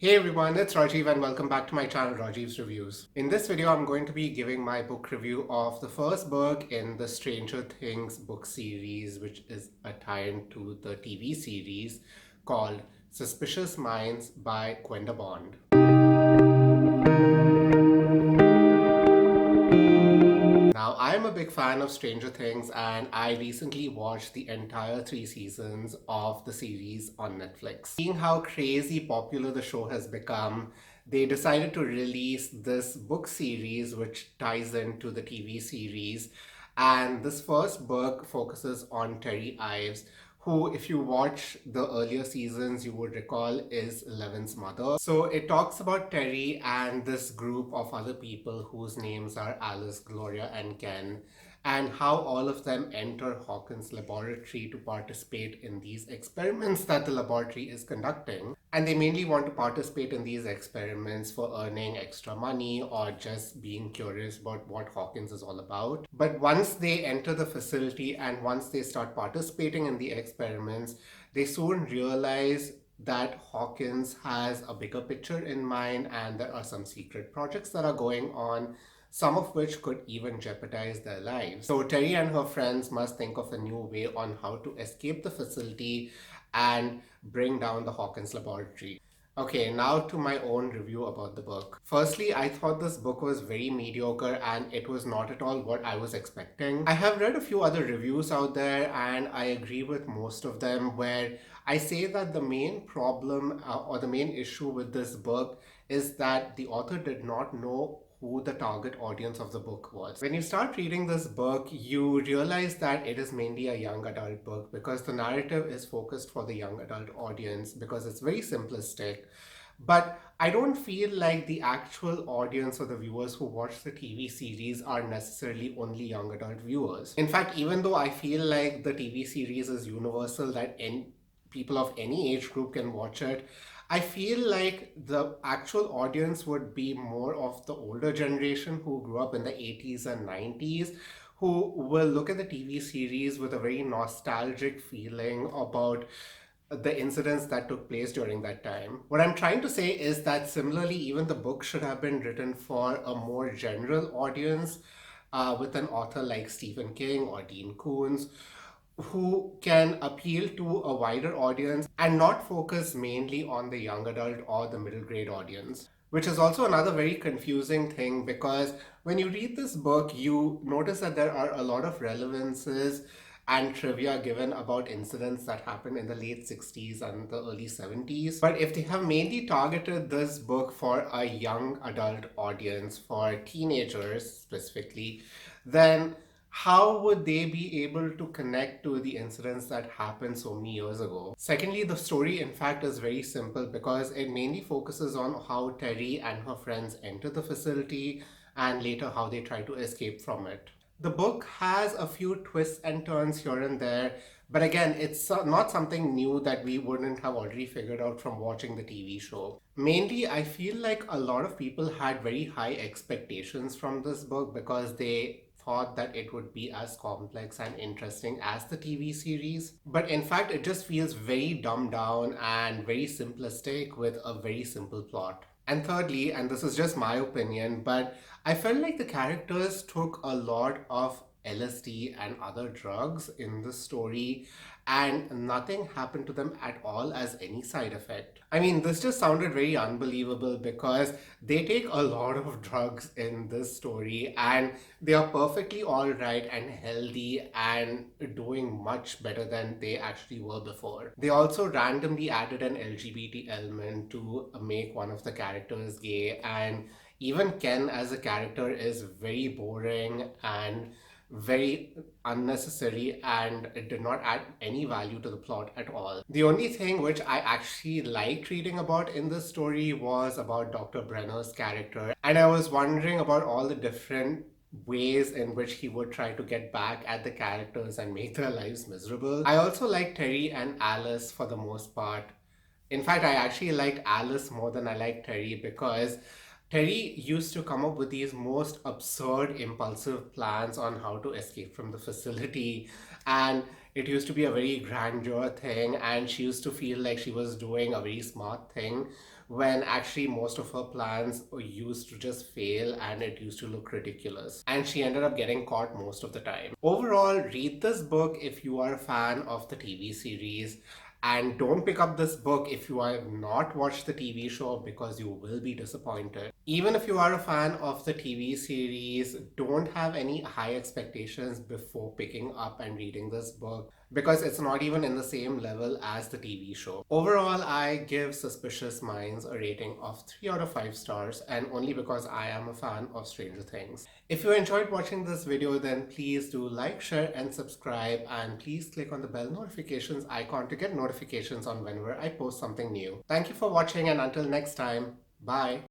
Hey everyone, it's Rajiv and welcome back to my channel Rajiv's Reviews. In this video, I'm going to be giving my book review of the first book in the Stranger Things book series, which is a tie-in to the TV series called Suspicious Minds by Gwenda. Now, I'm a big fan of Stranger Things and I recently watched the entire 3 seasons of the series on Netflix. Seeing how crazy popular the show has become, they decided to release this book series which ties into the TV series. And this first book focuses on Terry Ives, who, if you watch the earlier seasons, you would recall is Eleven's mother. So it talks about Terry and this group of other people whose names are Alice, Gloria, and Ken, and how all of them enter Hawkins' laboratory to participate in these experiments that the laboratory is conducting. And they mainly want to participate in these experiments for earning extra money or just being curious about what Hawkins is all about. But once they enter the facility and once they start participating in the experiments, they soon realize that Hawkins has a bigger picture in mind and there are some secret projects that are going on, some of which could even jeopardize their lives. So Terry and her friends must think of a new way on how to escape the facility and bring down the Hawkins laboratory. Okay, now to my own review about the book. Firstly, I thought this book was very mediocre and it was not at all what I was expecting. I have read a few other reviews out there and I agree with most of them where I say that the main problem or the main issue with this book is that the author did not know who the target audience of the book was. When you start reading this book, you realize that it is mainly a young adult book because the narrative is focused for the young adult audience because it's very simplistic. But I don't feel like the actual audience or the viewers who watch the TV series are necessarily only young adult viewers. In fact, even though I feel like the TV series is universal, that people of any age group can watch it, I feel like the actual audience would be more of the older generation who grew up in the 80s and 90s, who will look at the TV series with a very nostalgic feeling about the incidents that took place during that time. What I'm trying to say is that similarly, even the book should have been written for a more general audience with an author like Stephen King or Dean Koontz, who can appeal to a wider audience and not focus mainly on the young adult or the middle grade audience. Which is also another very confusing thing because when you read this book, you notice that there are a lot of relevances and trivia given about incidents that happened in the late 60s and the early 70s. But if they have mainly targeted this book for a young adult audience, for teenagers specifically, then how would they be able to connect to the incidents that happened so many years ago? Secondly, the story, in fact, is very simple because it mainly focuses on how Terry and her friends enter the facility and later how they try to escape from it. The book has a few twists and turns here and there, but again, it's not something new that we wouldn't have already figured out from watching the TV show. Mainly, I feel like a lot of people had very high expectations from this book because they thought that it would be as complex and interesting as the TV series. But in fact, it just feels very dumbed down and very simplistic with a very simple plot. And thirdly, and this is just my opinion, but I felt like the characters took a lot of LSD and other drugs in the story, and nothing happened to them at all as any side effect. I mean, this just sounded very unbelievable because they take a lot of drugs in this story and they are perfectly all right and healthy and doing much better than they actually were before. They also randomly added an LGBT element to make one of the characters gay, and even Ken as a character is very boring and very unnecessary and it did not add any value to the plot at all. The only thing which I actually liked reading about in this story was about Dr. Brenner's character, and I was wondering about all the different ways in which he would try to get back at the characters and make their lives miserable. I also liked Terry and Alice for the most part. In fact, I actually liked Alice more than I liked Terry because Terry used to come up with these most absurd, impulsive plans on how to escape from the facility. And it used to be a very grandeur thing. And she used to feel like she was doing a very smart thing, when actually most of her plans used to just fail and it used to look ridiculous. And she ended up getting caught most of the time. Overall, read this book if you are a fan of the TV series. And don't pick up this book if you have not watched the TV show because you will be disappointed. Even if you are a fan of the TV series, don't have any high expectations before picking up and reading this book because it's not even in the same level as the TV show. Overall, I give Suspicious Minds a rating of 3 out of 5 stars, and only because I am a fan of Stranger Things. If you enjoyed watching this video, then please do like, share, and subscribe, and please click on the bell notifications icon to get notifications on whenever I post something new. Thank you for watching, and until next time, bye.